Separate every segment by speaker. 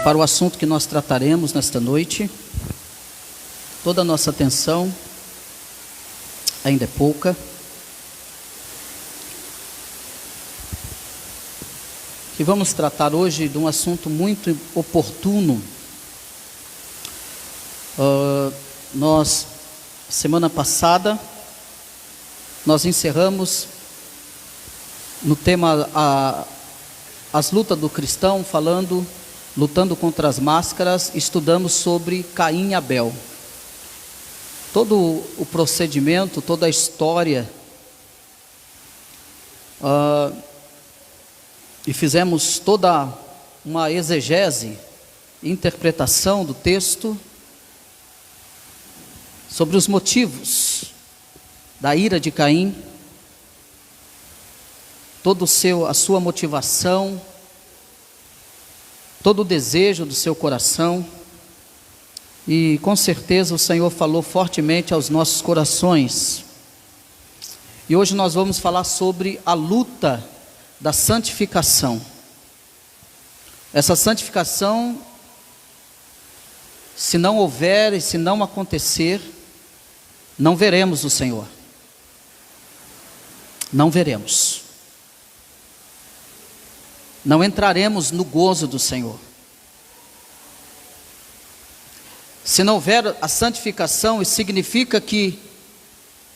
Speaker 1: para o assunto que nós trataremos nesta noite. Toda a nossa atenção ainda é pouca. E vamos tratar hoje de um assunto muito oportuno. Semana passada, nós encerramos no tema as lutas do cristão, lutando contra as máscaras, estudamos sobre Caim e Abel. Todo o procedimento, toda a história, e fizemos toda uma exegese, interpretação do texto, sobre os motivos da ira de Caim, a sua motivação, todo o desejo do seu coração, e com certeza o Senhor falou fortemente aos nossos corações. E hoje nós vamos falar sobre a luta da santificação. Essa santificação, se não houver e se não acontecer, não veremos o Senhor. Não veremos. Não entraremos no gozo do Senhor. Se não houver a santificação, isso significa que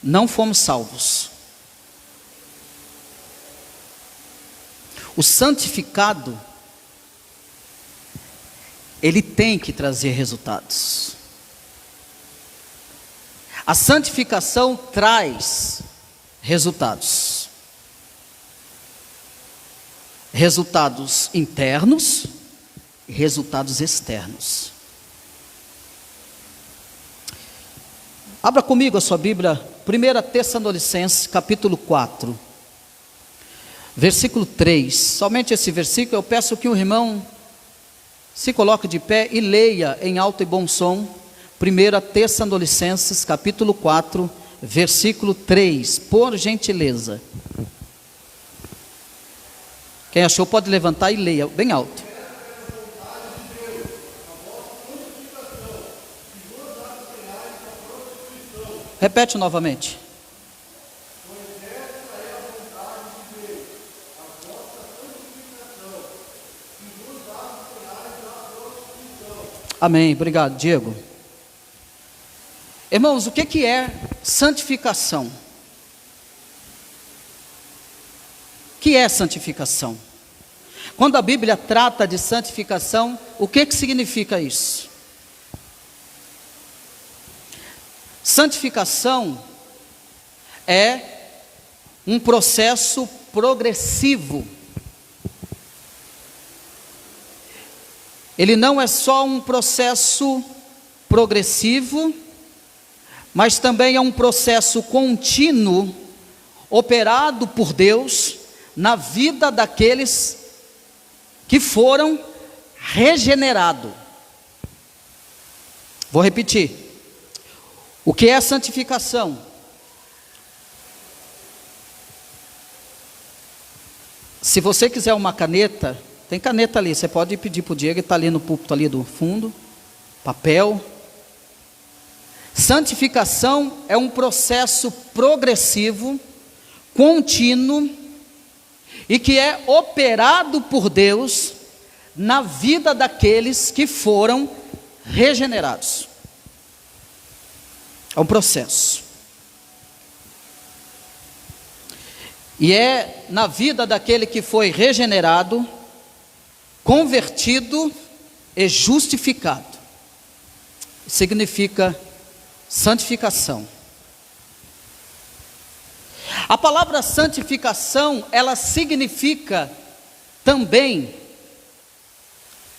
Speaker 1: não fomos salvos. O santificado, ele tem que trazer resultados. A santificação traz resultados. Resultados internos e resultados externos. Abra comigo a sua Bíblia, 1 Tessalonicenses, capítulo 4, versículo 3. Somente esse versículo, eu peço que o irmão se coloque de pé e leia em alto e bom som, 1 Tessalonicenses, capítulo 4, versículo 3, por gentileza. Quem achou pode levantar e leia bem alto. Repete novamente. Amém, obrigado, Diego. Irmãos, o que é santificação? O que é santificação? Quando a Bíblia trata de santificação, o que significa isso? Santificação é um processo progressivo. Ele não é só um processo progressivo, mas também é um processo contínuo, operado por Deus na vida daqueles que foram regenerados. Vou repetir. O que é santificação? Se você quiser uma caneta, tem caneta ali, você pode pedir para o Diego, está ali no púlpito ali do fundo, papel. Santificação é um processo progressivo, contínuo, e que é operado por Deus na vida daqueles que foram regenerados. É um processo. E é na vida daquele que foi regenerado, convertido e justificado. Significa santificação. A palavra santificação, ela significa também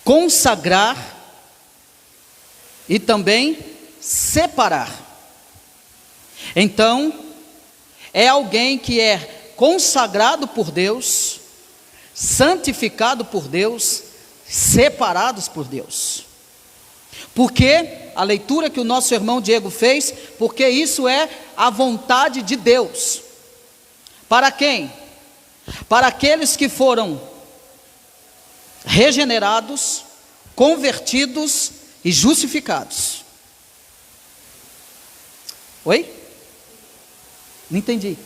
Speaker 1: consagrar e também separar. Então, é alguém que é consagrado por Deus, santificado por Deus, separados por Deus. Porque a leitura que o nosso irmão Diego fez, porque isso é a vontade de Deus. Para quem? Para aqueles que foram regenerados, convertidos e justificados. Oi? Não entendi.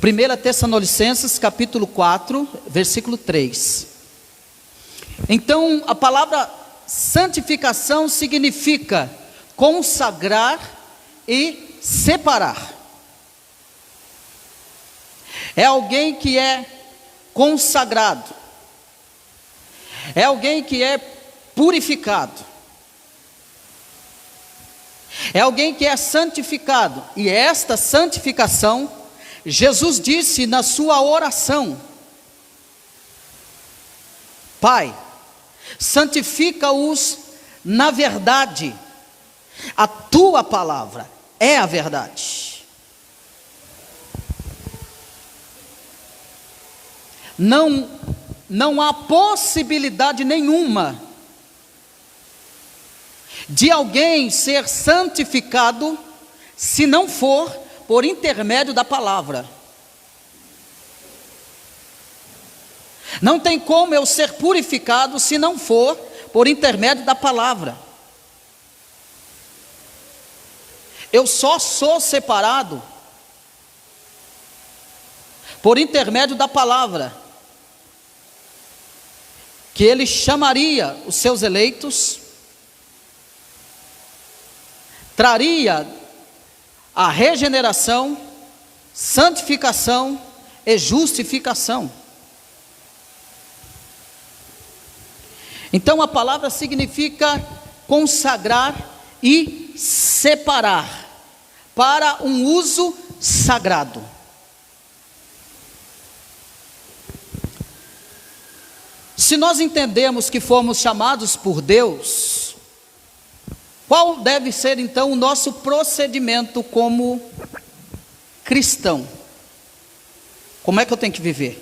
Speaker 1: 1 Tessalonicenses capítulo 4, versículo 3. Então, a palavra santificação significa consagrar e separar. É alguém que é consagrado. É alguém que é purificado. É alguém que é santificado. E esta santificação, Jesus disse na sua oração: Pai, santifica-os na verdade. A tua palavra é a verdade. Não há possibilidade nenhuma de alguém ser santificado se não for por intermédio da palavra. Não tem como eu ser purificado se não for por intermédio da palavra. Eu só sou separado por intermédio da palavra, que Ele chamaria os seus eleitos, traria a regeneração, santificação e justificação. Então a palavra significa consagrar e separar para um uso sagrado. Se nós entendemos que fomos chamados por Deus, qual deve ser então o nosso procedimento como cristão? Como é que eu tenho que viver?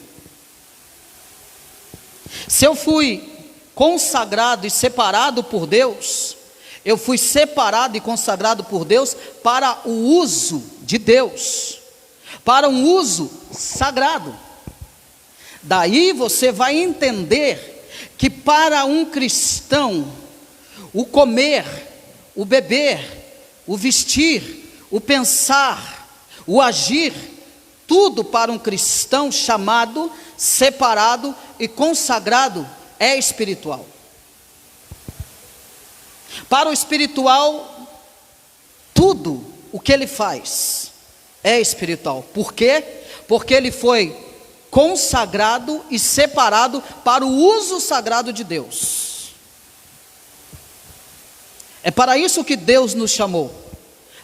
Speaker 1: Se eu fui consagrado e separado por Deus, eu fui separado e consagrado por Deus para o uso de Deus, para um uso sagrado. Daí você vai entender que para um cristão, o comer, o beber, o vestir, o pensar, o agir, tudo para um cristão chamado, separado e consagrado é espiritual. Para o espiritual, tudo o que ele faz é espiritual. Por quê? Porque ele foi consagrado e separado para o uso sagrado de Deus. É para isso que Deus nos chamou,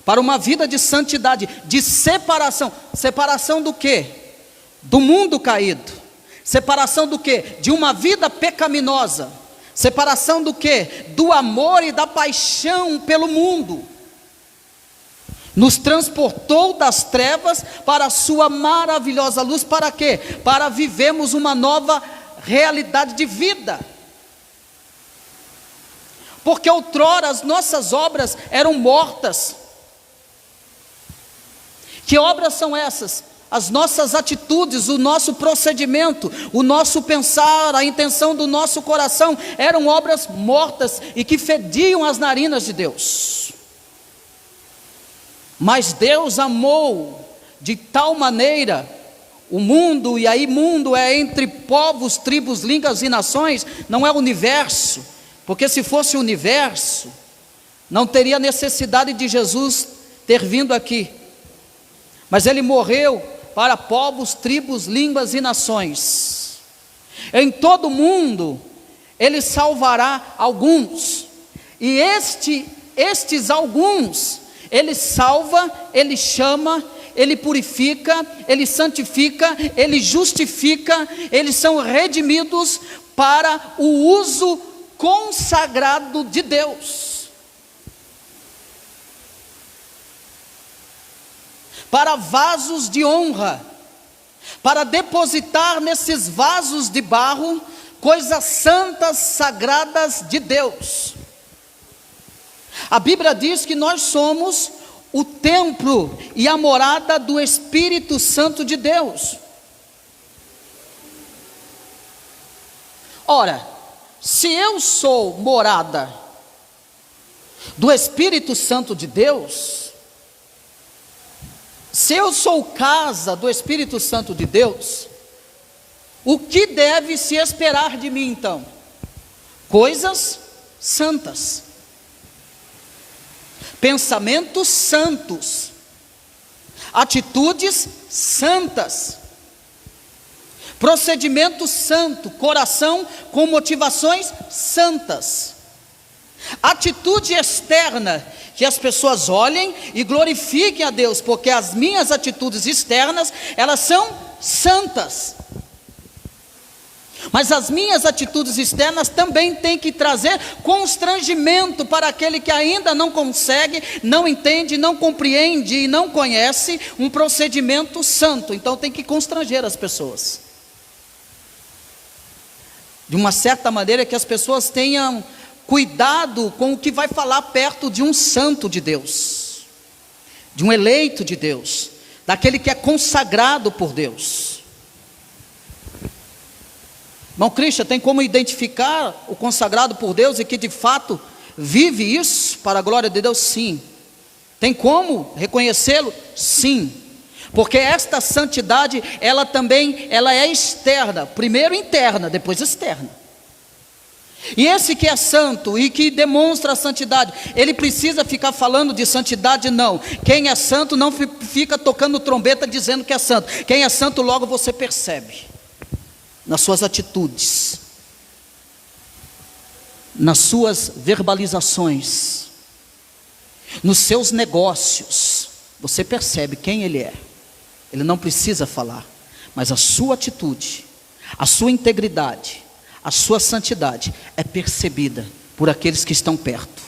Speaker 1: para uma vida de santidade, de separação. Separação do quê? Do mundo caído. Separação do quê? De uma vida pecaminosa. Separação do quê? Do amor e da paixão pelo mundo. Nos transportou das trevas para a sua maravilhosa luz. Para quê? Para vivermos uma nova realidade de vida. Porque outrora as nossas obras eram mortas. Que obras são essas? As nossas atitudes, o nosso procedimento, o nosso pensar, a intenção do nosso coração eram obras mortas e que fediam as narinas de Deus. Mas Deus amou de tal maneira o mundo, e aí mundo é entre povos, tribos, línguas e nações, não é o universo, porque se fosse o universo, não teria necessidade de Jesus ter vindo aqui. Mas Ele morreu para povos, tribos, línguas e nações. Em todo o mundo, Ele salvará alguns. E estes alguns, Ele salva, Ele chama, Ele purifica, Ele santifica, Ele justifica, eles são redimidos para o uso consagrado de Deus. Para vasos de honra, para depositar nesses vasos de barro coisas santas, sagradas de Deus. A Bíblia diz que nós somos o templo e a morada do Espírito Santo de Deus. Ora, se eu sou morada do Espírito Santo de Deus, se eu sou casa do Espírito Santo de Deus, o que deve se esperar de mim então? Coisas santas, pensamentos santos, atitudes santas, procedimento santo, coração com motivações santas, atitude externa, que as pessoas olhem e glorifiquem a Deus, porque as minhas atitudes externas, elas são santas. Mas as minhas atitudes externas também têm que trazer constrangimento para aquele que ainda não consegue, não entende, não compreende e não conhece um procedimento santo. Então tem que constranger as pessoas. De uma certa maneira que as pessoas tenham cuidado com o que vai falar perto de um santo de Deus, de um eleito de Deus, daquele que é consagrado por Deus. Irmão Christian, tem como identificar o consagrado por Deus e que de fato vive isso para a glória de Deus? Sim. Tem como reconhecê-lo? Sim. Porque esta santidade, ela é externa, primeiro interna, depois externa. E esse que é santo e que demonstra a santidade, ele precisa ficar falando de santidade? Não. Quem é santo não fica tocando trombeta dizendo que é santo. Quem é santo logo você percebe. Nas suas atitudes, nas suas verbalizações, nos seus negócios, você percebe quem ele é. Ele não precisa falar, mas a sua atitude, a sua integridade, a sua santidade é percebida por aqueles que estão perto.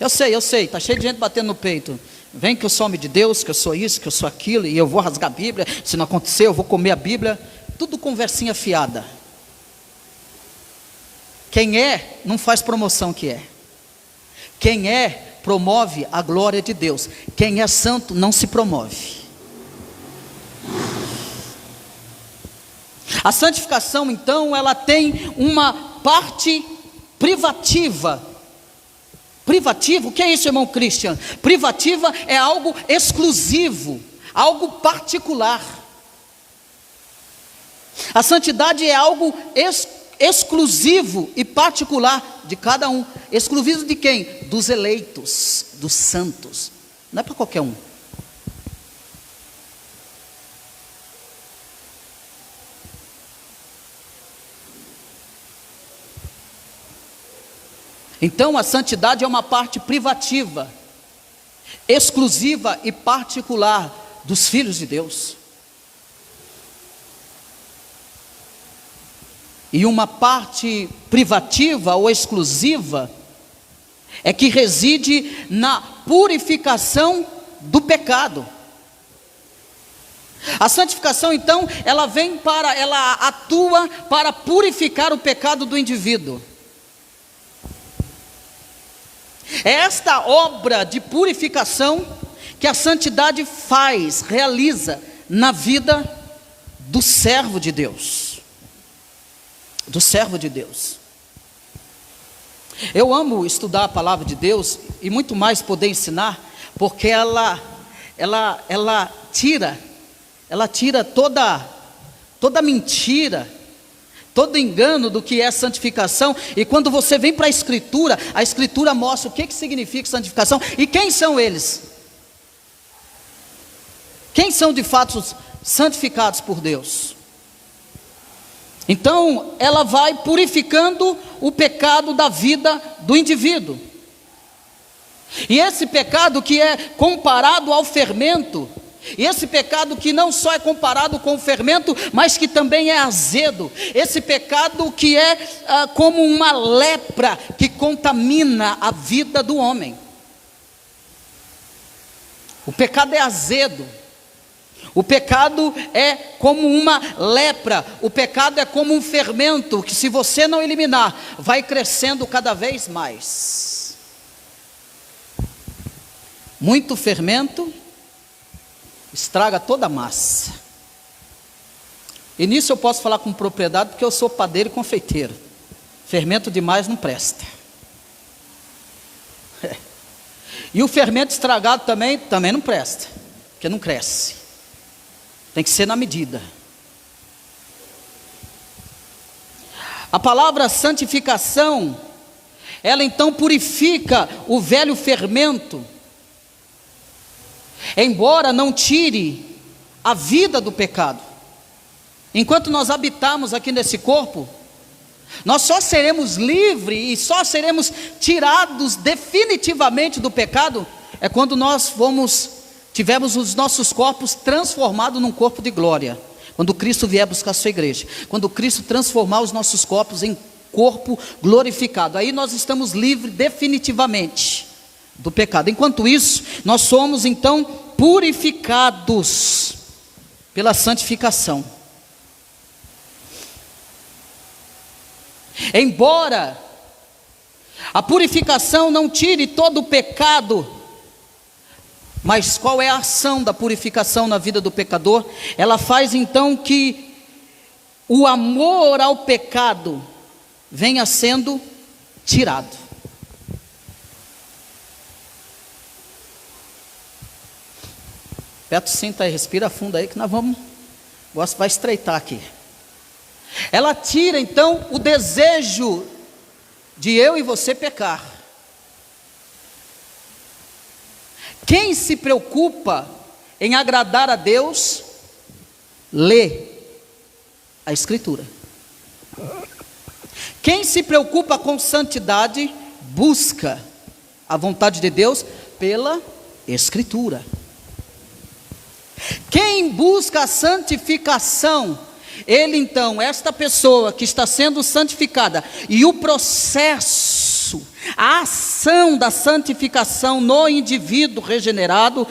Speaker 1: Eu sei, está cheio de gente batendo no peito. Vem que eu sou homem de Deus, que eu sou isso, que eu sou aquilo, e eu vou rasgar a Bíblia, se não acontecer eu vou comer a Bíblia. Tudo conversinha fiada. Quem é, não faz promoção que é. Quem é, promove a glória de Deus. Quem é santo não se promove. A santificação então, ela tem uma parte privativa. Privativo, o que é isso, irmão Christian? Privativa é algo exclusivo, algo particular. A santidade é algo exclusivo e particular de cada um. Exclusivo de quem? Dos eleitos, dos santos. Não é para qualquer um. Então a santidade é uma parte privativa, exclusiva e particular dos filhos de Deus. E uma parte privativa ou exclusiva é que reside na purificação do pecado. A santificação então, ela atua para purificar o pecado do indivíduo. É esta obra de purificação que a santidade realiza na vida do servo de Deus. Do servo de Deus. Eu amo estudar a palavra de Deus e muito mais poder ensinar, porque ela tira toda mentira, todo engano do que é santificação. E quando você vem para a Escritura mostra o que significa santificação e quem são eles. Quem são de fato santificados por Deus. Então, ela vai purificando o pecado da vida do indivíduo. E esse pecado que é comparado ao fermento, e esse pecado que não só é comparado com o fermento, mas que também é azedo. Esse pecado que é como uma lepra que contamina a vida do homem. O pecado é azedo. O pecado é como uma lepra. O pecado é como um fermento que, se você não eliminar, vai crescendo cada vez mais. Muito fermento estraga toda a massa. E nisso eu posso falar com propriedade, porque eu sou padeiro e confeiteiro. Fermento demais não presta. E o fermento estragado também não presta, porque não cresce. Tem que ser na medida. A palavra santificação, ela então purifica o velho fermento, embora não tire a vida do pecado. Enquanto nós habitarmos aqui nesse corpo, nós só seremos livres e só seremos tirados definitivamente do pecado é quando nós tivermos os nossos corpos transformados num corpo de glória. Quando Cristo vier buscar a sua igreja, quando Cristo transformar os nossos corpos em corpo glorificado, aí nós estamos livres definitivamente do pecado. Enquanto isso, nós somos então purificados pela santificação. Embora a purificação não tire todo o pecado, mas qual é a ação da purificação na vida do pecador? Ela faz então que o amor ao pecado venha sendo tirado. Aperta o cinto aí, respira fundo aí que nós vamos, vai estreitar aqui. Ela tira então o desejo de eu e você pecar. Quem se preocupa em agradar a Deus, lê a Escritura. Quem se preocupa com santidade, busca a vontade de Deus pela Escritura. Quem busca a santificação, ele então, esta pessoa que está sendo santificada, e o processo, a ação da santificação no indivíduo regenerado,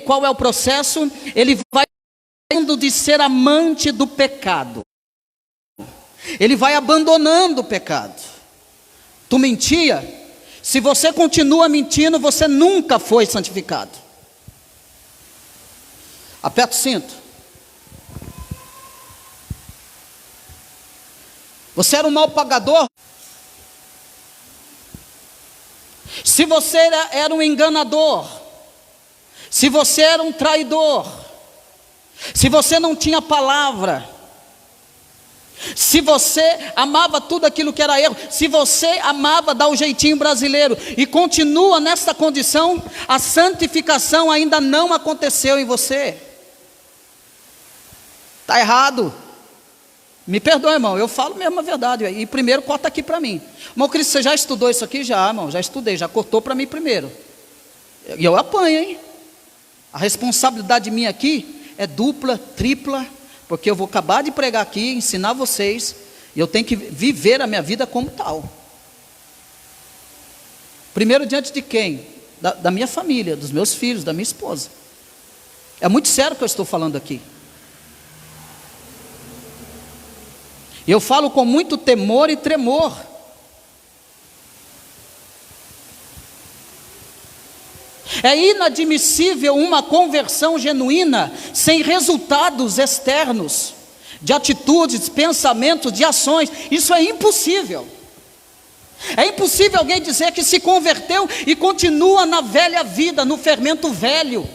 Speaker 1: qual é o processo? Ele vai deixando de ser amante do pecado, ele vai abandonando o pecado. Tu mentia? Se você continua mentindo, você nunca foi santificado. Aperta o cinto. Você era um mau pagador? Se você era um enganador, se você era um traidor, se você não tinha palavra, se você amava tudo aquilo que era erro, se você amava dar o jeitinho brasileiro e continua nessa condição, a santificação ainda não aconteceu em você. Está errado. Me perdoe, irmão, eu falo mesmo a verdade. E primeiro corta aqui para mim. Irmão Cristo, você já estudou isso aqui? Já, irmão, já estudei, já cortou para mim primeiro. E eu apanho, hein? A responsabilidade minha aqui é dupla, tripla, porque eu vou acabar de pregar aqui, ensinar vocês, e eu tenho que viver a minha vida como tal. Primeiro diante de quem? Da minha família, dos meus filhos, da minha esposa. É muito sério o que eu estou falando aqui. E eu falo com muito temor e tremor. É inadmissível uma conversão genuína sem resultados externos, de atitudes, pensamentos, de ações. Isso é impossível. É impossível alguém dizer que se converteu e continua na velha vida, no fermento velho.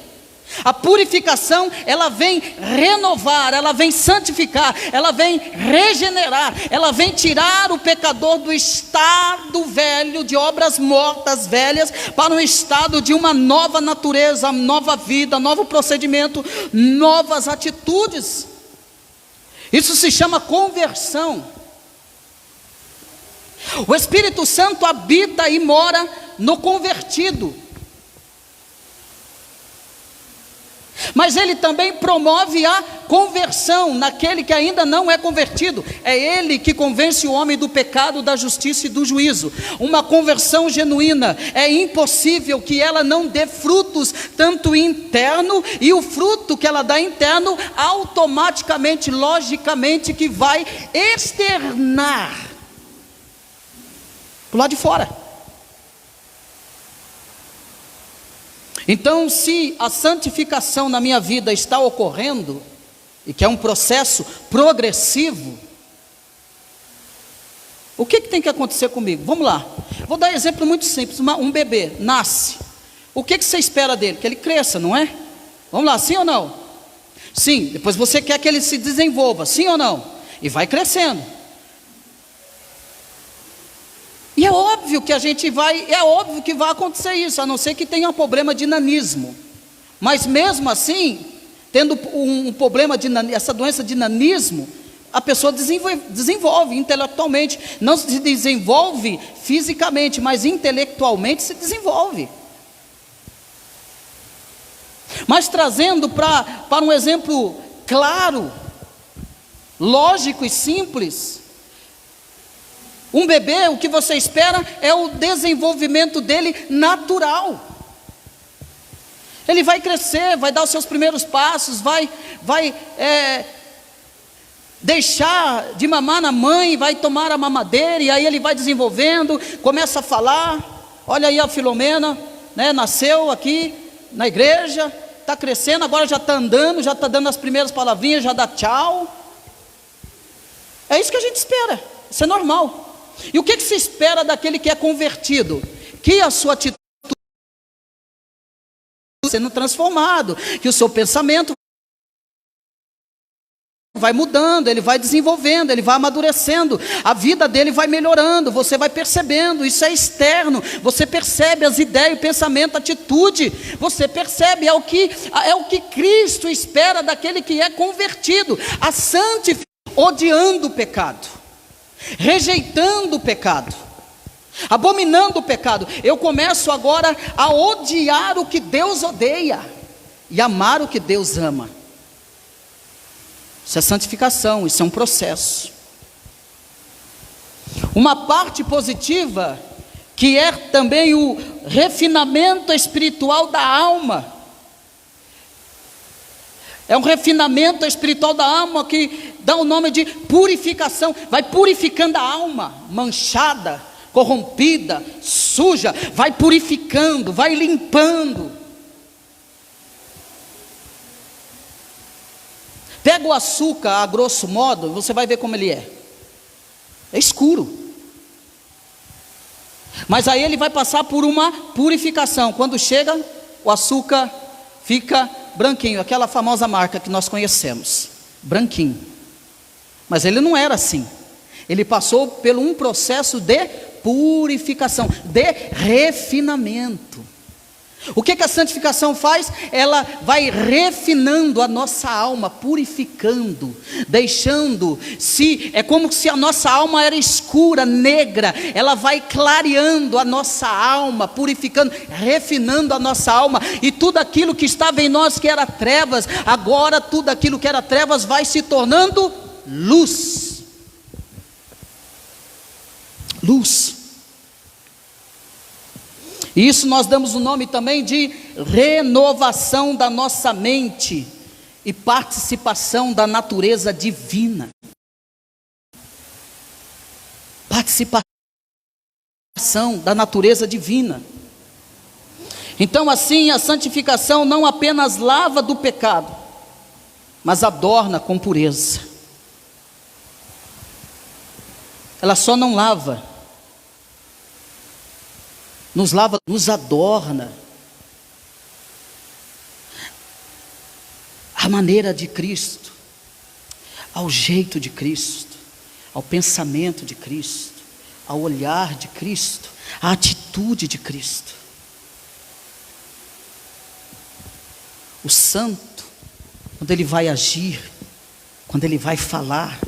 Speaker 1: A purificação, ela vem renovar, ela vem santificar, ela vem regenerar, ela vem tirar o pecador do estado velho, de obras mortas, velhas, para um estado de uma nova natureza, nova vida, novo procedimento, novas atitudes. Isso se chama conversão. O Espírito Santo habita e mora no convertido. Mas ele também promove a conversão naquele que ainda não é convertido. É ele que convence o homem do pecado, da justiça e do juízo. Uma conversão genuína, é impossível que ela não dê frutos, tanto interno, e o fruto que ela dá interno, automaticamente, logicamente, que vai externar para o lado de fora. Então, se a santificação na minha vida está ocorrendo, e que é um processo progressivo, o que tem que acontecer comigo? Vamos lá, vou dar um exemplo muito simples. Um bebê nasce, o que você espera dele? Que ele cresça, não é? Vamos lá, sim ou não? Sim. Depois você quer que ele se desenvolva, sim ou não? E vai crescendo. E é óbvio que é óbvio que vai acontecer isso, a não ser que tenha um problema de nanismo. Mas mesmo assim, tendo um problema essa doença de nanismo, a pessoa desenvolve intelectualmente, não se desenvolve fisicamente, mas intelectualmente se desenvolve. Mas trazendo para um exemplo claro, lógico e simples, um bebê, o que você espera é o desenvolvimento dele natural. Ele vai crescer, vai dar os seus primeiros passos, vai deixar de mamar na mãe, vai tomar a mamadeira, e aí ele vai desenvolvendo, começa a falar. Olha aí a Filomena, né, nasceu aqui na igreja, está crescendo, agora já está andando, já está dando as primeiras palavrinhas, já dá tchau. É isso que a gente espera, isso é normal. E o que se espera daquele que é convertido? Que a sua atitude sendo transformado, que o seu pensamento vai mudando, ele vai desenvolvendo, ele vai amadurecendo, a vida dele vai melhorando, você vai percebendo, isso é externo, você percebe as ideias, o pensamento, a atitude, você percebe, é o que Cristo espera daquele que é convertido, a santificação, odiando o pecado, rejeitando o pecado, abominando o pecado. Eu começo agora a odiar o que Deus odeia e amar o que Deus ama. Isso é santificação, isso é um processo. Uma parte positiva, que é também o refinamento espiritual da alma. É um refinamento espiritual da alma que dá o nome de purificação. Vai purificando a alma, manchada, corrompida, suja, vai purificando, vai limpando. Pega o açúcar a grosso modo, você vai ver como ele é. É escuro. Mas aí ele vai passar por uma purificação. Quando chega, o açúcar fica branquinho, aquela famosa marca que nós conhecemos, branquinho. Mas ele não era assim. Ele passou por um processo de purificação, de refinamento. O que a santificação faz? Ela vai refinando a nossa alma, purificando, deixando, é como se a nossa alma era escura, negra, ela vai clareando a nossa alma, purificando, refinando a nossa alma, e tudo aquilo que estava em nós que era trevas, agora tudo aquilo que era trevas vai se tornando luz. Luz. E isso nós damos o nome também de renovação da nossa mente e participação da natureza divina. Participação da natureza divina. Então assim, a santificação não apenas lava do pecado, mas adorna com pureza. Ela só não lava, nos lava, nos adorna, à maneira de Cristo, ao jeito de Cristo, ao pensamento de Cristo, ao olhar de Cristo, à atitude de Cristo. O santo, quando ele vai agir, quando ele vai falar,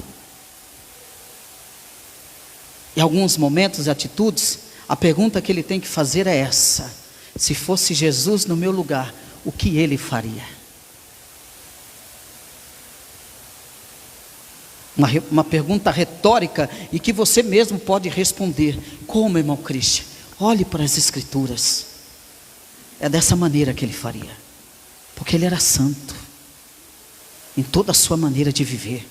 Speaker 1: em alguns momentos e atitudes, a pergunta que ele tem que fazer é essa: se fosse Jesus no meu lugar, o que ele faria? Uma pergunta retórica e que você mesmo pode responder. Como, irmão Cristian? Olhe para as Escrituras. É dessa maneira que ele faria, porque ele era santo em toda a sua maneira de viver.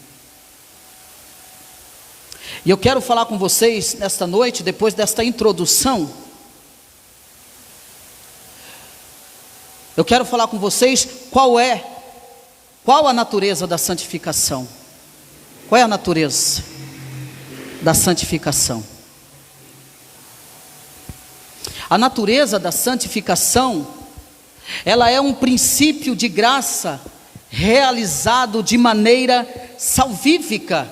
Speaker 1: E eu quero falar com vocês nesta noite, depois desta introdução, eu quero falar com vocês qual é Qual a natureza da santificação? Qual é a natureza da santificação? A natureza da santificação, ela é um princípio de graça realizado de maneira salvífica,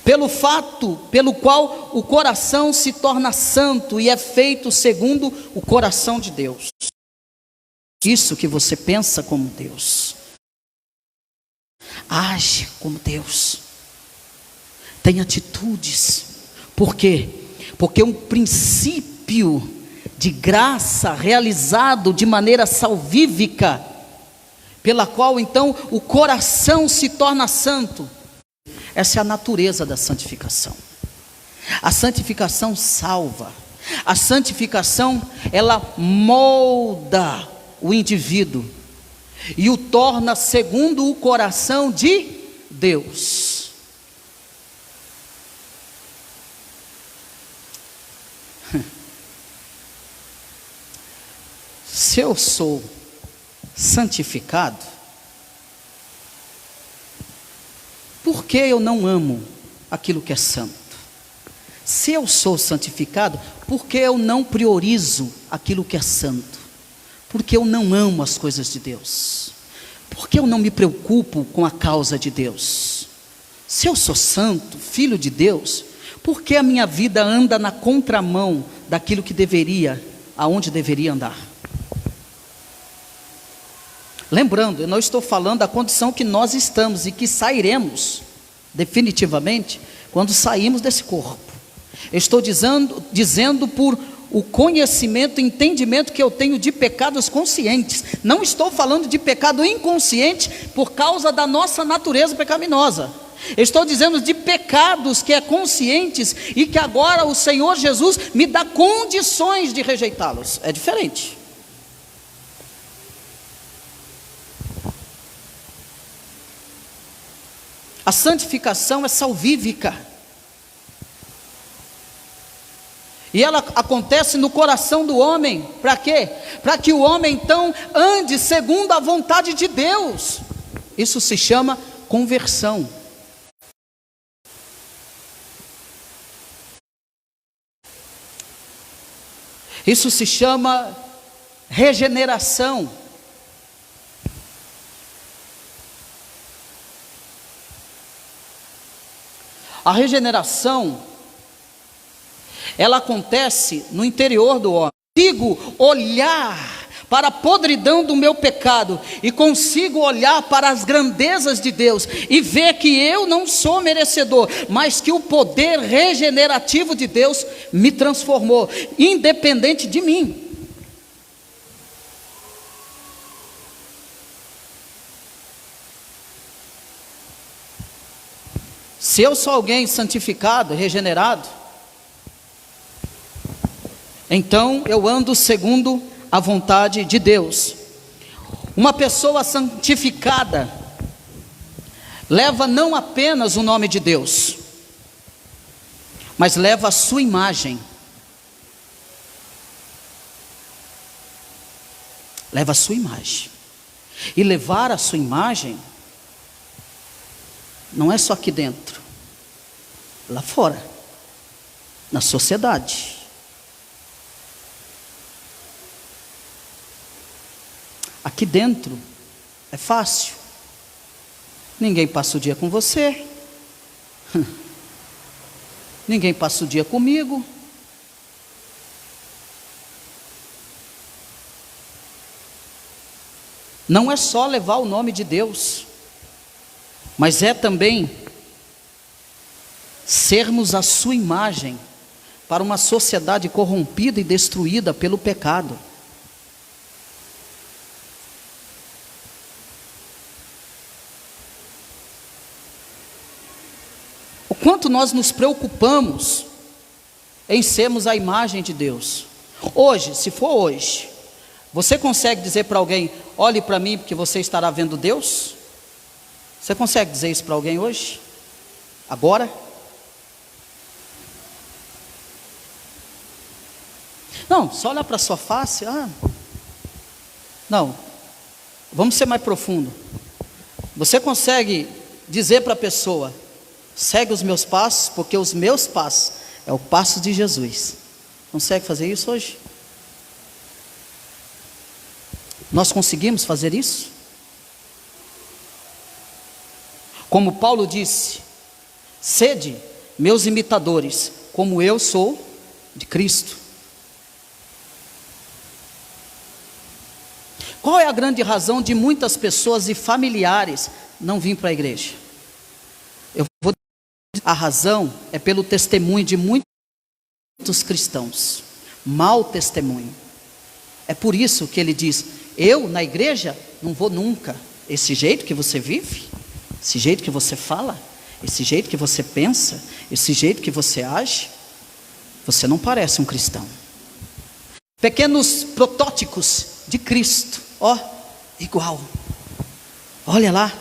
Speaker 1: pelo fato pelo qual o coração se torna santo e é feito segundo o coração de Deus. Isso que você pensa como Deus, age como Deus, tem atitudes. Por quê? Porque um princípio de graça realizado de maneira salvífica, pela qual então o coração se torna santo. Essa é a natureza da santificação. A santificação salva. A santificação, ela molda o indivíduo e o torna segundo o coração de Deus. Se eu sou santificado, por que eu não amo aquilo que é santo? Se eu sou santificado, por que eu não priorizo aquilo que é santo? Porque eu não amo as coisas de Deus? Porque eu não me preocupo com a causa de Deus? Se eu sou santo, filho de Deus, por que a minha vida anda na contramão daquilo que deveria, aonde deveria andar? Lembrando, eu não estou falando da condição que nós estamos e que sairemos definitivamente quando saímos desse corpo. Eu estou dizendo por o conhecimento, entendimento que eu tenho de pecados conscientes. Não estou falando de pecado inconsciente por causa da nossa natureza pecaminosa. Eu estou dizendo de pecados que é conscientes e que agora o Senhor Jesus me dá condições de rejeitá-los. É diferente. A santificação é salvífica. E ela acontece no coração do homem. Para quê? Para que o homem então ande segundo a vontade de Deus. Isso se chama conversão. Isso se chama regeneração. A regeneração, ela acontece no interior do homem. Consigo olhar para a podridão do meu pecado e consigo olhar para as grandezas de Deus e ver que eu não sou merecedor, mas que o poder regenerativo de Deus me transformou, independente de mim. Se eu sou alguém santificado, regenerado, então eu ando segundo a vontade de Deus. Uma pessoa santificada leva não apenas o nome de Deus, mas leva a sua imagem. Leva a sua imagem. E levar a sua imagem não é só aqui dentro, lá fora, na sociedade. Aqui dentro é fácil. Ninguém passa o dia com você. Ninguém passa o dia comigo. Não é só levar o nome de Deus, mas é também sermos a sua imagem para uma sociedade corrompida e destruída pelo pecado. O quanto nós nos preocupamos em sermos a imagem de Deus. Hoje, se for hoje, você consegue dizer para alguém: olhe para mim porque você estará vendo Deus? Você consegue dizer isso para alguém hoje? Agora? Não, só olhar para a sua face. Não, Vamos ser mais profundo. Você consegue dizer para a pessoa: segue os meus passos, porque os meus passos é o passo de Jesus. Consegue fazer isso hoje? Nós conseguimos fazer isso? Como Paulo disse: sede meus imitadores, como eu sou de Cristo. Qual é a grande razão de muitas pessoas e familiares não virem para a igreja? Eu vou dizer, a razão é pelo testemunho de muitos cristãos, mau testemunho. É por isso que ele diz: eu na igreja não vou nunca. Esse jeito que você vive, esse jeito que você fala, esse jeito que você pensa, esse jeito que você age, você não parece um cristão. Pequenos protótipos de Cristo, ó, igual, olha lá.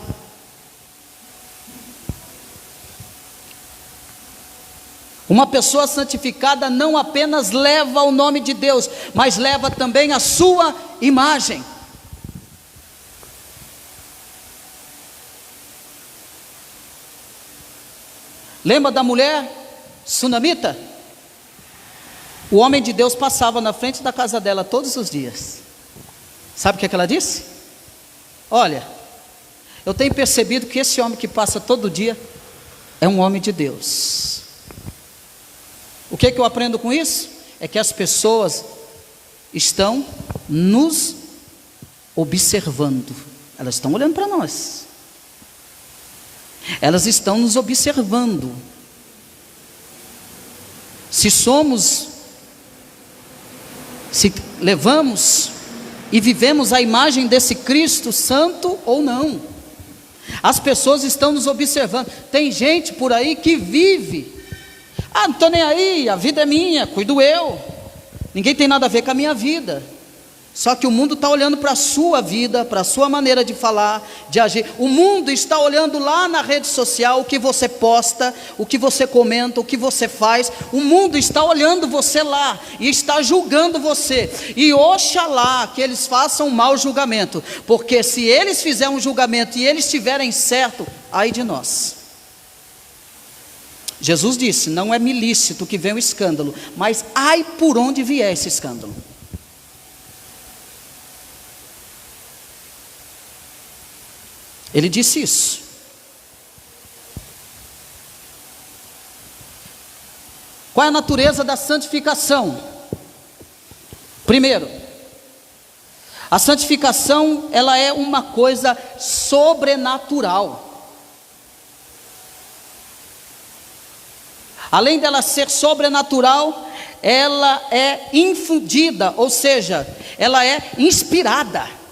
Speaker 1: Uma pessoa santificada não apenas leva o nome de Deus, mas leva também a sua imagem. Lembra da mulher sunamita? O homem de Deus passava na frente da casa dela todos os dias. Sabe o que ela disse? Olha, eu tenho percebido que esse homem que passa todo dia é um homem de Deus. O que eu aprendo com isso? É que as pessoas estão nos observando. Elas estão olhando para nós. Elas estão nos observando. Se levamos e vivemos a imagem desse Cristo santo ou não. As pessoas estão nos observando. Tem gente por aí que vive: não estou nem aí, a vida é minha, cuido eu, ninguém tem nada a ver com a minha vida. Só que o mundo está olhando para a sua vida, para a sua maneira de falar, de agir. O mundo está olhando lá na rede social o que você posta, o que você comenta, o que você faz. O mundo está olhando você lá e está julgando você. E oxalá que eles façam um mau julgamento, porque se eles fizerem um julgamento e eles estiverem certo, ai de nós. Jesus disse: não é me lícito que venha o escândalo, mas ai por onde vier esse escândalo. Ele disse isso. Qual é a natureza da santificação? Primeiro, a santificação, ela é uma coisa sobrenatural. Além dela ser sobrenatural, ela é infundida, ou seja, ela é inspirada.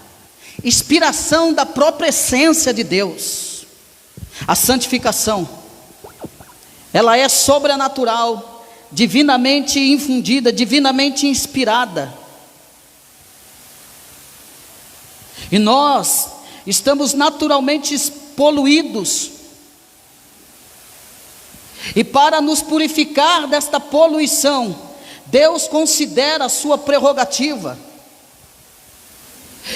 Speaker 1: Inspiração da própria essência de Deus. A santificação, ela é sobrenatural, divinamente infundida, divinamente inspirada. E nós estamos naturalmente poluídos. E para nos purificar desta poluição, Deus considera a sua prerrogativa.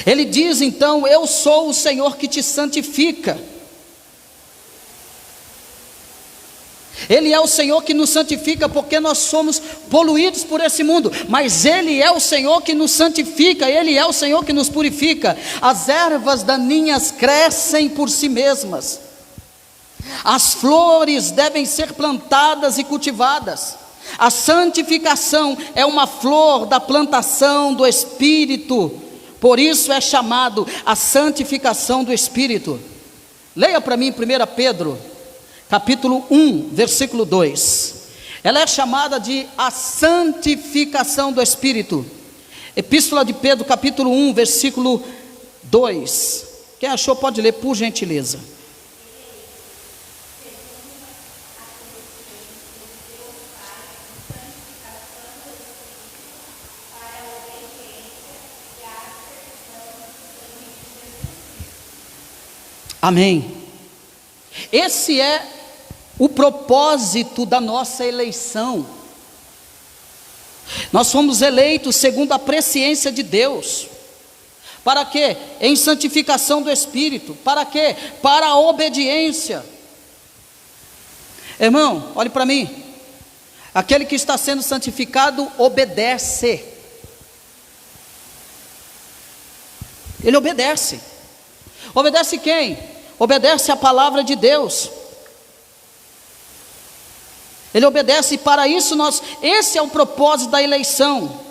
Speaker 1: Ele diz então: eu sou o Senhor que te santifica. Ele é o Senhor que nos santifica porque nós somos poluídos por esse mundo, mas Ele é o Senhor que nos santifica, Ele é o Senhor que nos purifica. As ervas daninhas crescem por si mesmas, as flores devem ser plantadas e cultivadas. A santificação é uma flor da plantação do Espírito. Por isso é chamado a santificação do Espírito. Leia para mim 1 Pedro, capítulo 1, versículo 2. Ela é chamada de a santificação do Espírito. Epístola de Pedro, capítulo 1, versículo 2. Quem achou pode ler, por gentileza. Amém. Esse é o propósito da nossa eleição. Nós fomos eleitos segundo a presciência de Deus, Para quê? Em santificação do Espírito. Para quê? Para a obediência. Irmão, olhe para mim. Aquele que está sendo santificado obedece. Ele obedece. Obedece quem? Obedece a palavra de Deus. Ele obedece, e para isso esse é o propósito da eleição.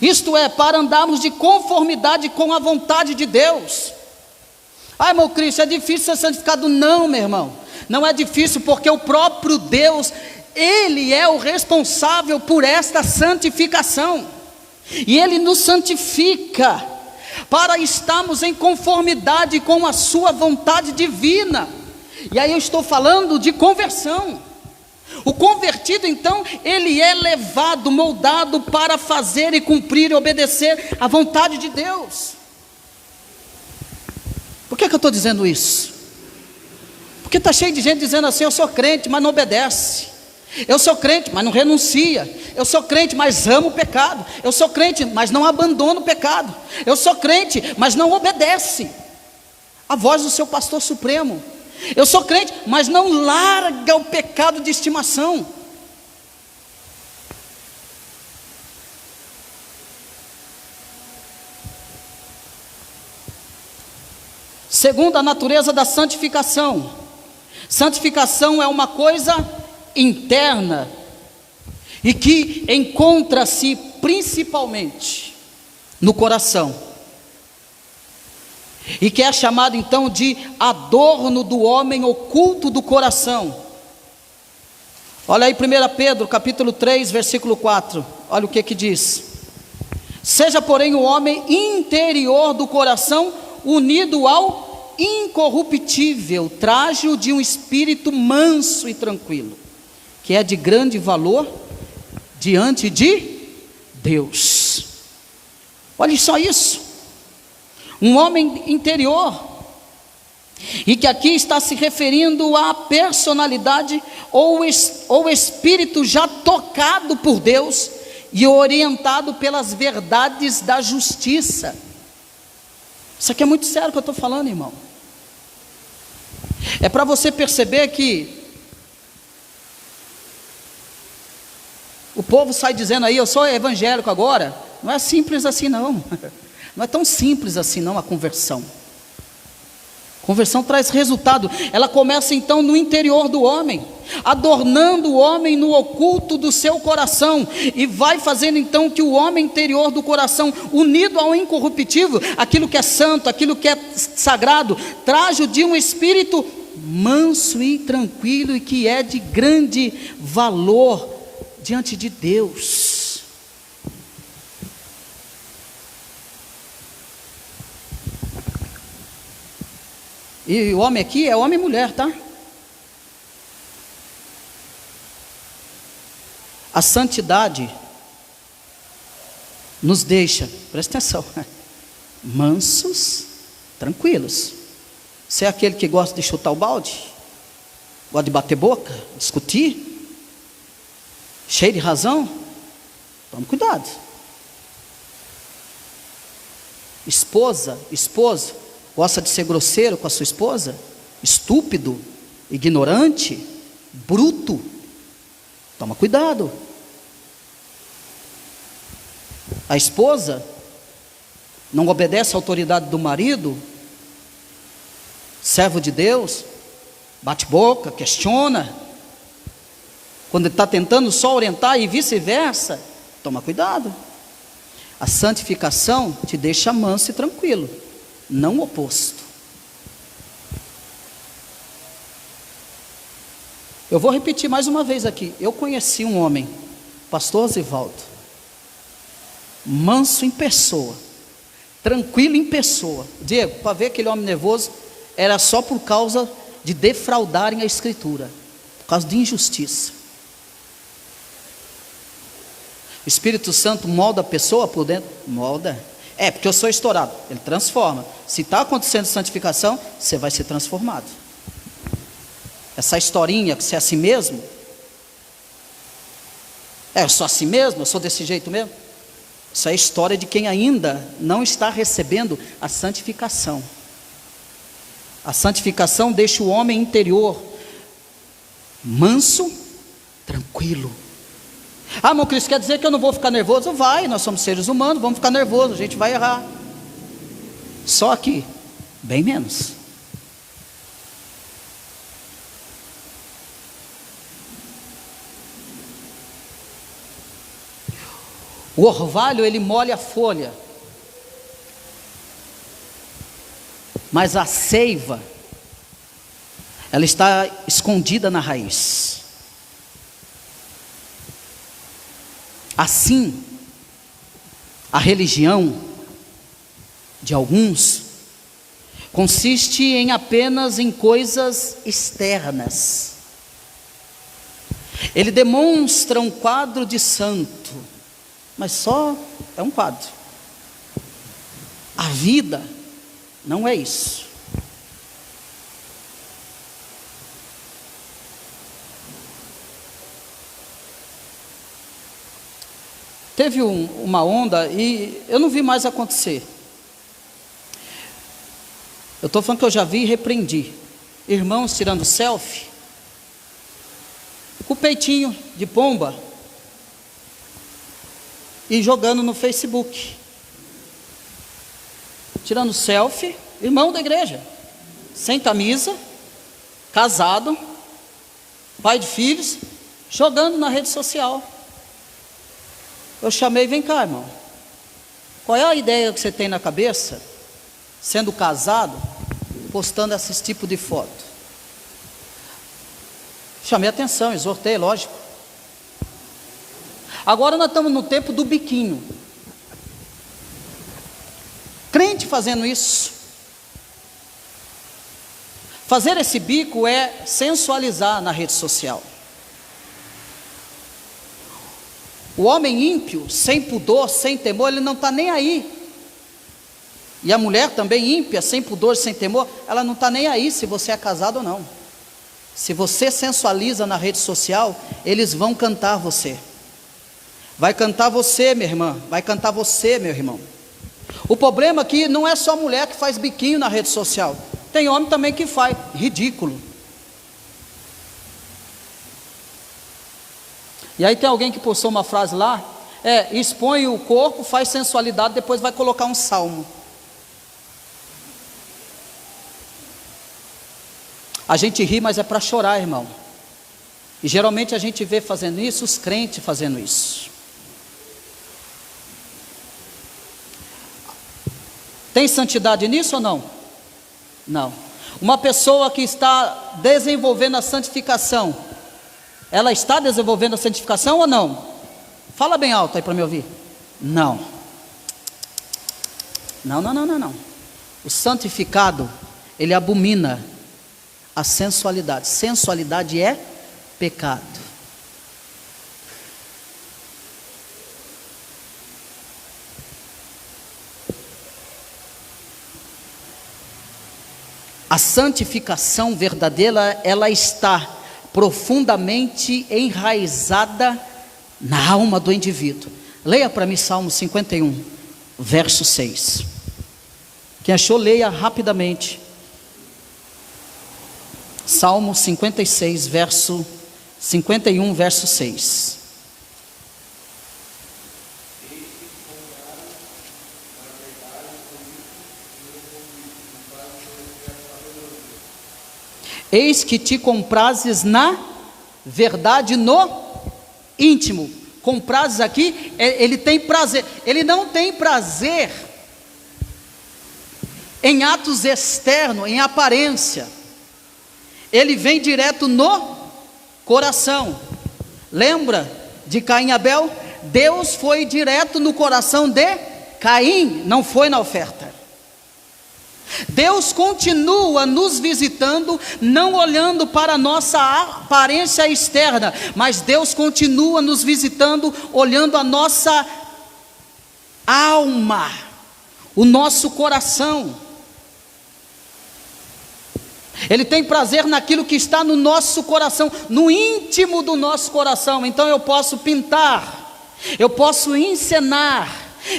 Speaker 1: Isto é, para andarmos de conformidade com a vontade de Deus. Ah, irmão Cristo, é difícil ser santificado? Não, meu irmão, não é difícil, porque o próprio Deus, Ele é o responsável por esta santificação, e Ele nos santifica, para estarmos em conformidade com a sua vontade divina. E aí eu estou falando de conversão. O convertido, então, ele é levado, moldado para fazer e cumprir e obedecer a vontade de Deus. Por que eu estou dizendo isso? Porque está cheio de gente dizendo assim: eu sou crente, mas não obedece. Eu sou crente, mas não renuncia. Eu sou crente, mas amo o pecado. Eu sou crente, mas não abandono o pecado. Eu sou crente, mas não obedece a voz do seu pastor supremo. Eu sou crente, mas não larga o pecado de estimação. Segundo a natureza da santificação. Santificação é uma coisa interna e que encontra-se principalmente no coração. E que é chamado então de adorno do homem oculto do coração. Olha aí 1 Pedro capítulo 3 versículo 4. Olha o que diz: seja porém o homem interior do coração unido ao incorruptível trajo de um espírito manso e tranquilo, que é de grande valor diante de Deus. Olha só isso. Um homem interior, e que aqui está se referindo à personalidade ou espírito já tocado por Deus e orientado pelas verdades da justiça. Isso aqui é muito sério que eu estou falando, irmão. É para você perceber que o povo sai dizendo aí: eu sou evangélico agora. Não é simples assim não. Não é tão simples assim não a conversão. Conversão traz resultado. Ela começa então no interior do homem, adornando o homem no oculto do seu coração, e vai fazendo então que o homem interior do coração, unido ao incorruptível, aquilo que é santo, aquilo que é sagrado, trajo de um espírito manso e tranquilo, e que é de grande valor diante de Deus. E o homem aqui é homem e mulher, tá? A santidade nos deixa, presta atenção, mansos, tranquilos. Você é aquele que gosta de chutar o balde? Gosta de bater boca? Discutir? Cheio de razão? Tome cuidado. Esposo, gosta de ser grosseiro com a sua esposa? Estúpido, ignorante, bruto? Toma cuidado. A esposa não obedece à autoridade do marido, servo de Deus, bate boca, questiona, quando ele está tentando só orientar, e vice-versa. Toma cuidado. A santificação te deixa manso e tranquilo, não o oposto. Eu vou repetir mais uma vez aqui. Eu conheci um homem, pastor Zivaldo, manso em pessoa, tranquilo em pessoa. Diego, para ver aquele homem nervoso, era só por causa de defraudarem a escritura, por causa de injustiça. O Espírito Santo molda a pessoa por dentro? Molda. É, porque eu sou estourado. Ele transforma. Se está acontecendo santificação, você vai ser transformado. Essa historinha que você é assim mesmo, eu sou assim mesmo, eu sou desse jeito mesmo, Isso é a história de quem ainda não está recebendo a santificação. A santificação deixa o homem interior manso, tranquilo. Ah, meu Cristo, quer dizer que eu não vou ficar nervoso? Vai, nós somos seres humanos, vamos ficar nervosos, a gente vai errar. Só que, bem menos. O orvalho, ele molha a folha, mas a seiva, ela está escondida na raiz. Assim, a religião de alguns consiste em apenas em coisas externas. Ele demonstra um quadro de santo, mas só é um quadro. A vida não é isso. Teve uma onda e eu não vi mais acontecer. Eu estou falando que eu já vi e repreendi. Irmãos tirando selfie, com o peitinho de pomba, e jogando no Facebook. Tirando selfie, irmão da igreja, sem camisa, casado, pai de filhos, jogando na rede social. Eu chamei, vem cá, irmão, qual é a ideia que você tem na cabeça, sendo casado, postando esse tipo de foto? Chamei a atenção, exortei, lógico. Agora nós estamos no tempo do biquinho. Crente fazendo isso. Fazer esse bico é sensualizar na rede social. O homem ímpio, sem pudor, sem temor, ele não está nem aí. E a mulher também ímpia, sem pudor, sem temor, ela não está nem aí se você é casado ou não. Se você sensualiza na rede social, eles vão cantar você. Vai cantar você, minha irmã, vai cantar você, meu irmão. O problema é que não é só mulher que faz biquinho na rede social. Tem homem também que faz, ridículo. E aí tem alguém que postou uma frase lá, expõe o corpo, faz sensualidade, depois vai colocar um salmo. A gente ri, mas é para chorar, irmão. E geralmente a gente vê fazendo isso, os crentes fazendo isso. Tem santidade nisso ou não? Não. Uma pessoa que está desenvolvendo a santificação, ela está desenvolvendo a santificação ou não? Fala bem alto aí para me ouvir. Não. Não. O santificado, ele abomina a sensualidade. Sensualidade é pecado. A santificação verdadeira, ela está profundamente enraizada na alma do indivíduo. Leia para mim Salmo 51, verso 6. Quem achou, leia rapidamente. Salmo 56, verso 51, verso 6. Eis que te comprazes na verdade no íntimo. Comprazes aqui, ele tem prazer. Ele não tem prazer em atos externos, em aparência. Ele vem direto no coração. Lembra de Caim e Abel? Deus foi direto no coração de Caim, não foi na oferta. Deus continua nos visitando, não olhando para a nossa aparência externa, mas Deus continua nos visitando, olhando a nossa alma, o nosso coração. Ele tem prazer naquilo que está no nosso coração, no íntimo do nosso coração. Então eu posso pintar, eu posso encenar,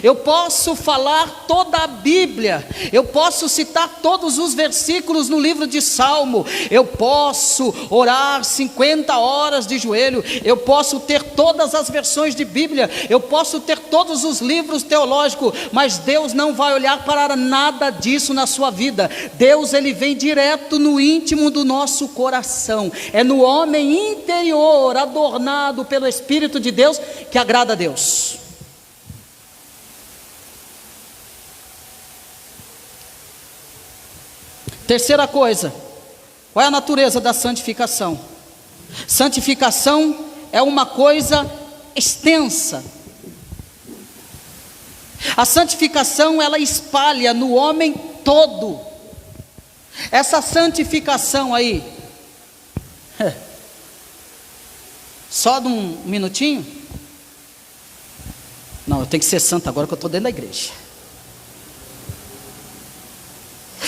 Speaker 1: eu posso falar toda a Bíblia, eu posso citar todos os versículos no livro de Salmo, eu posso orar 50 horas de joelho, eu posso ter todas as versões de Bíblia, eu posso ter todos os livros teológicos, mas Deus não vai olhar para nada disso na sua vida. Deus, Ele vem direto no íntimo do nosso coração, é no homem interior, adornado pelo Espírito de Deus, que agrada a Deus. Terceira coisa, qual é a natureza da santificação? Santificação é uma coisa extensa. A santificação, ela espalha no homem todo. Essa santificação aí, só de um minutinho? Não, eu tenho que ser santo agora que eu estou dentro da igreja.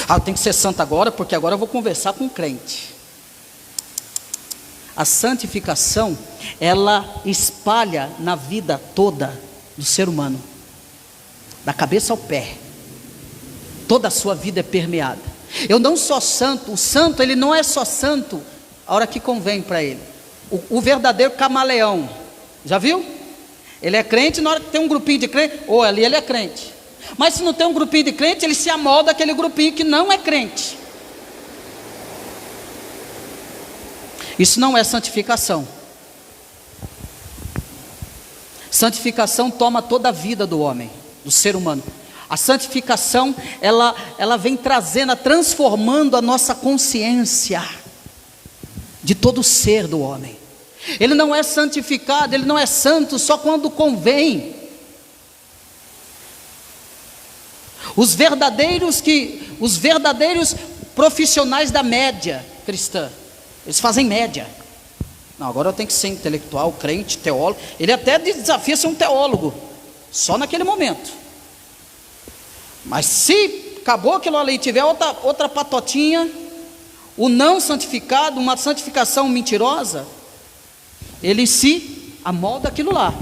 Speaker 1: Eu tenho que ser santo agora porque agora eu vou conversar com um crente. A santificação, ela espalha na vida toda do ser humano, da cabeça ao pé. Toda a sua vida é permeada. Eu não sou santo, o santo ele não é só santo a hora que convém para ele. O verdadeiro camaleão, já viu? Ele é crente na hora que tem um grupinho de crente, ou ali ele é crente. Mas se não tem um grupinho de crente, ele se amolda aquele grupinho que não é crente. Isso não é santificação. Santificação toma toda a vida do homem, do ser humano. A santificação, ela vem trazendo, transformando a nossa consciência de todo o ser do homem. Ele não é santificado, ele não é santo só quando convém. Os verdadeiros profissionais da média cristã, eles fazem média. Não, agora eu tenho que ser intelectual, crente, teólogo. Ele até desafia ser um teólogo, só naquele momento. Mas se acabou aquilo ali e tiver outra patotinha, o não santificado, uma santificação mentirosa, ele se amolda aquilo lá.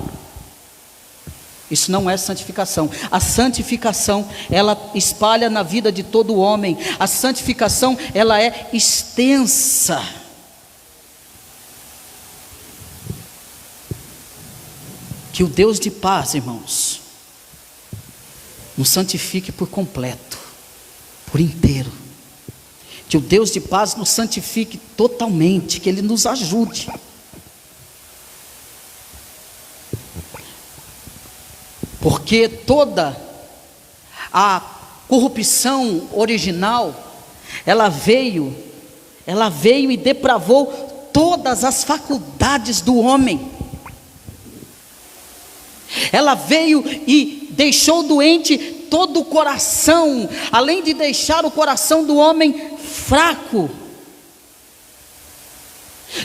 Speaker 1: Isso não é santificação. A santificação, ela espalha na vida de todo homem. A santificação, ela é extensa. Que o Deus de paz, irmãos, nos santifique por completo, por inteiro. Que o Deus de paz nos santifique totalmente, que Ele nos ajude. Porque toda a corrupção original, ela veio e depravou todas as faculdades do homem. Ela veio e deixou doente todo o coração, além de deixar o coração do homem fraco.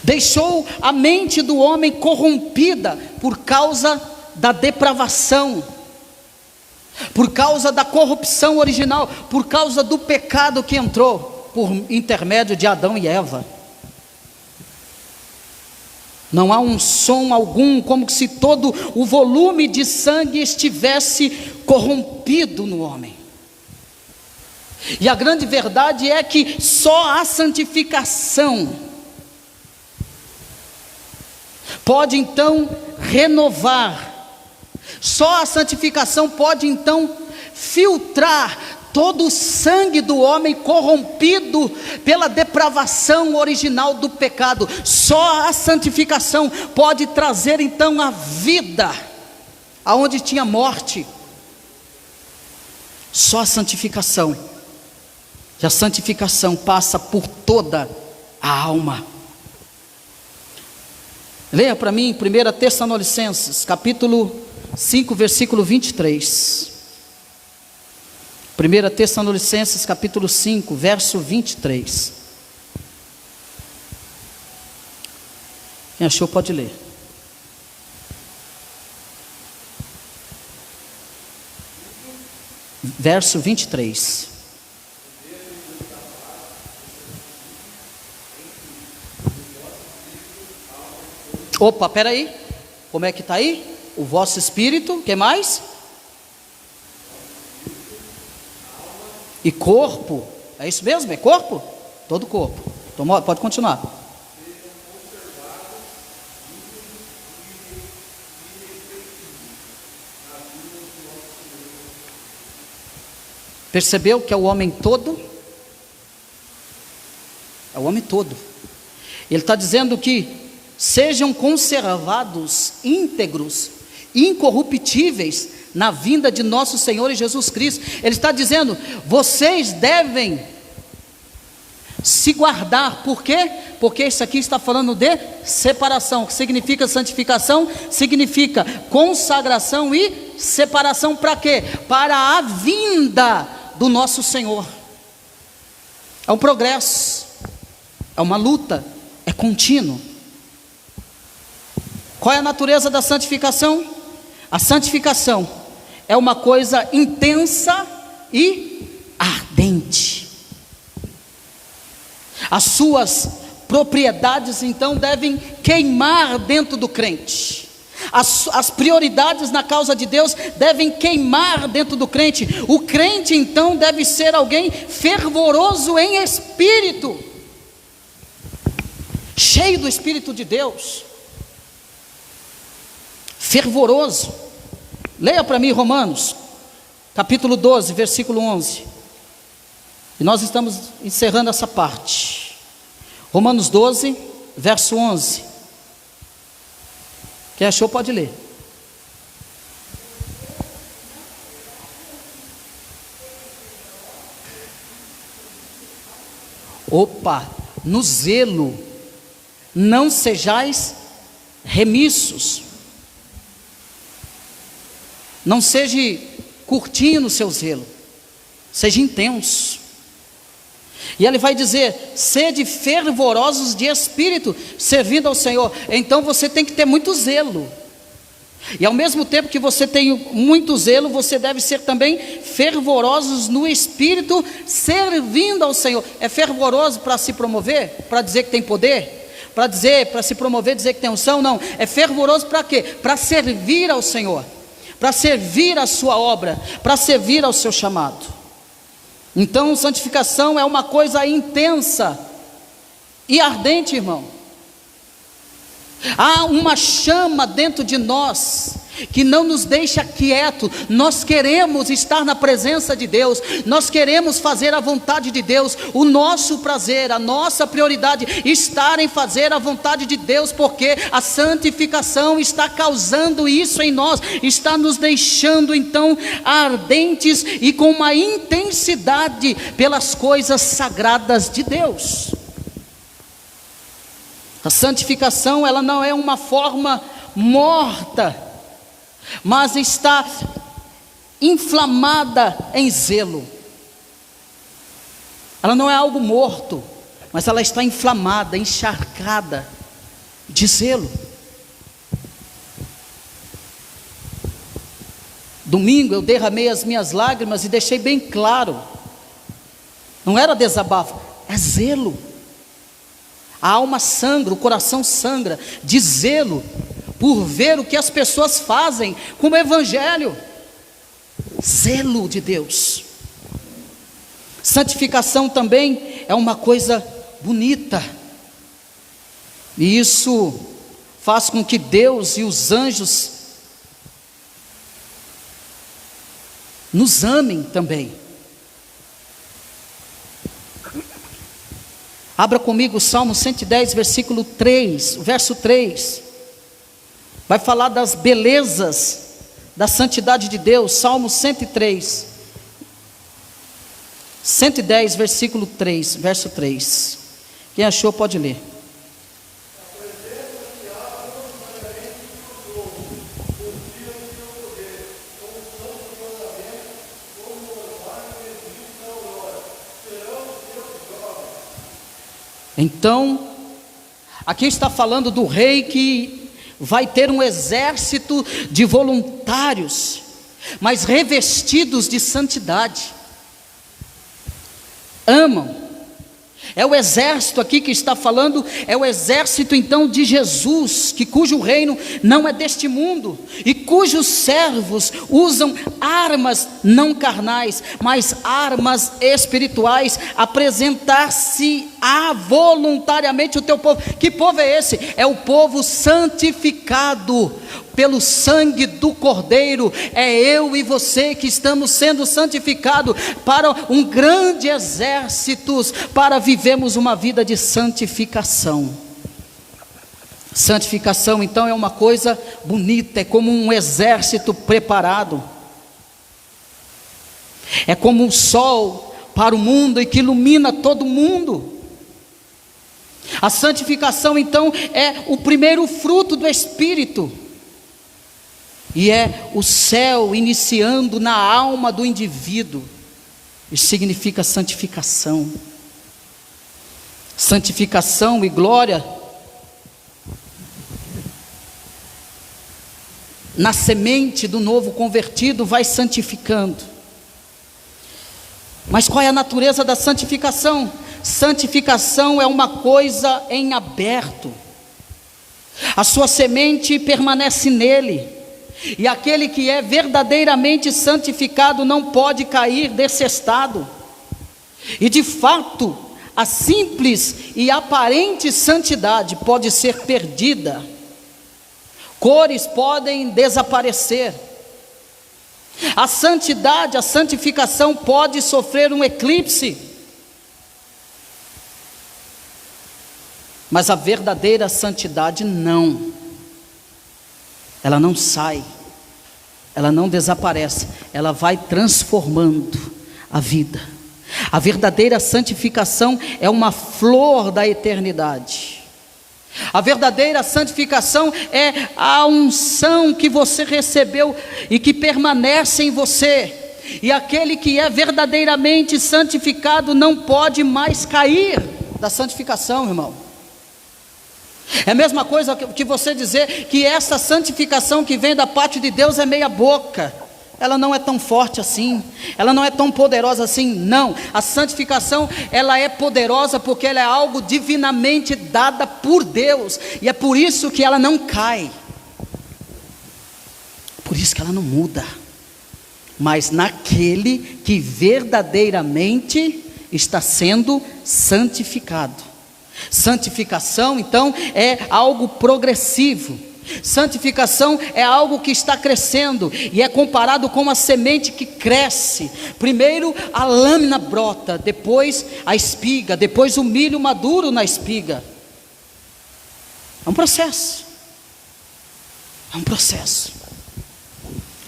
Speaker 1: Deixou a mente do homem corrompida por causa da depravação, por causa da corrupção original, por causa do pecado que entrou por intermédio de Adão e Eva. Não há um som algum, como se todo o volume de sangue estivesse corrompido no homem. E a grande verdade é que só a santificação pode então renovar. Só a santificação pode então filtrar todo o sangue do homem corrompido pela depravação original do pecado. Só a santificação pode trazer então a vida aonde tinha morte. Só a santificação. E a santificação passa por toda a alma. Leia para mim 1 Tessalonicenses, capítulo 5, versículo 23. 1 Tessalonicenses, capítulo 5, verso 23. Quem achou pode ler. Verso 23. Opa, peraí. Como é que está aí? O vosso espírito, o que mais? E corpo, é isso mesmo? É corpo? Todo corpo. Então, pode continuar. Percebeu que é o homem todo? É o homem todo. Ele está dizendo que sejam conservados íntegros, incorruptíveis, na vinda de nosso Senhor Jesus Cristo. Ele está dizendo, vocês devem se guardar. Por quê? Porque isso aqui está falando de separação. O que significa santificação? Significa consagração e separação para quê? Para a vinda do nosso Senhor. É um progresso, é uma luta, é contínuo. Qual é a natureza da santificação? A santificação é uma coisa intensa e ardente. As suas propriedades então devem queimar dentro do crente. As prioridades na causa de Deus devem queimar dentro do crente. O crente então deve ser alguém fervoroso em espírito, cheio do Espírito de Deus, fervoroso. Leia para mim Romanos, capítulo 12, versículo 11. E nós estamos encerrando essa parte. Romanos 12, verso 11. Quem achou pode ler. Opa, no zelo, não sejais remissos. Não seja curtinho no seu zelo, seja intenso. E ele vai dizer, sede fervorosos de espírito, servindo ao Senhor. Então você tem que ter muito zelo. E ao mesmo tempo que você tem muito zelo, você deve ser também fervorosos no espírito, servindo ao Senhor. É fervoroso para se promover? Para dizer que tem poder? Para se promover, dizer que tem unção? Não, é fervoroso para quê? Para servir ao Senhor, para servir a sua obra, para servir ao seu chamado. Então santificação é uma coisa intensa e ardente, irmão. Há uma chama dentro de nós que não nos deixa quieto. Nós queremos estar na presença de Deus, nós queremos fazer a vontade de Deus. O nosso prazer, a nossa prioridade estar em fazer a vontade de Deus, porque a santificação está causando isso em nós, está nos deixando então ardentes e com uma intensidade pelas coisas sagradas de Deus. A santificação, ela não é uma forma morta, mas está inflamada em zelo. Ela não é algo morto, mas ela está inflamada, encharcada de zelo. Domingo eu derramei as minhas lágrimas e deixei bem claro, não era desabafo, é zelo. A alma sangra, o coração sangra de zelo por ver o que as pessoas fazem com o evangelho. Zelo de Deus. Santificação também é uma coisa bonita, e isso faz com que Deus e os anjos nos amem também. Abra comigo o Salmo 110, versículo 3, verso 3. Vai falar das belezas da santidade de Deus. Salmo 103, 110, versículo 3, verso 3. Quem achou pode ler. Então, aqui está falando do rei que vai ter um exército de voluntários, mas revestidos de santidade. Amam, É o exército aqui que está falando, é o exército então de Jesus, cujo reino não é deste mundo, e cujos servos usam armas não carnais, mas armas espirituais, apresentar-se-á voluntariamente o teu povo. Que povo é esse? É o povo santificado pelo sangue do Cordeiro. É eu e você que estamos sendo santificados para um grande exército, para vivermos uma vida de santificação. Santificação então é uma coisa bonita, é como um exército preparado, é como um sol para o mundo e que ilumina todo mundo. A santificação então é o primeiro fruto do Espírito, e é o céu iniciando na alma do indivíduo. Isso significa santificação. Santificação e glória na semente do novo convertido vai santificando. Mas qual é a natureza da santificação? Santificação é uma coisa em aberto. A sua semente permanece nele, e aquele que é verdadeiramente santificado não pode cair desse estado. E de fato, a simples e aparente santidade pode ser perdida, cores podem desaparecer, a santidade, a santificação pode sofrer um eclipse, mas a verdadeira santidade não. Ela não sai, ela não desaparece, ela vai transformando a vida. A verdadeira santificação é uma flor da eternidade. A verdadeira santificação é a unção que você recebeu e que permanece em você. E aquele que é verdadeiramente santificado não pode mais cair da santificação, irmão. É a mesma coisa que você dizer que essa santificação que vem da parte de Deus é meia boca. Ela não é tão forte assim, ela não é tão poderosa assim. Não, a santificação ela é poderosa porque ela é algo divinamente dada por Deus, e é por isso que ela não cai, por isso que ela não muda, mas naquele que verdadeiramente está sendo santificado. Santificação então é algo progressivo. Santificação é algo que está crescendo, e é comparado com uma semente que cresce. Primeiro a lâmina brota, depois a espiga, depois o milho maduro na espiga. É um processo. É um processo.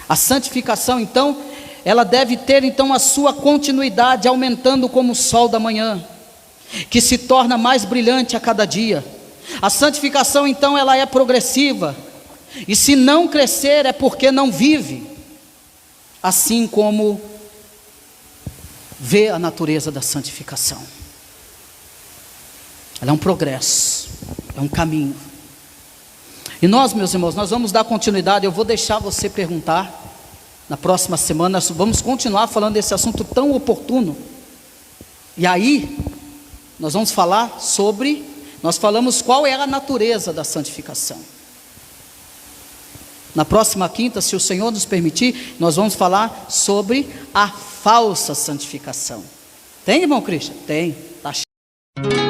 Speaker 1: A santificação então, ela deve ter então a sua continuidade, aumentando como o sol da manhã, que se torna mais brilhante a cada dia. A santificação então ela é progressiva, e se não crescer é porque não vive, assim como vê a natureza da santificação. Ela é um progresso, é um caminho. E nós, meus irmãos, nós vamos dar continuidade. Eu vou deixar você perguntar na próxima semana. Nós vamos continuar falando desse assunto tão oportuno. E aí nós vamos falar sobre, nós falamos qual é a natureza da santificação. Na próxima quinta, se o Senhor nos permitir, nós vamos falar sobre a falsa santificação. Tem, irmão Cristian? Tem, está cheio.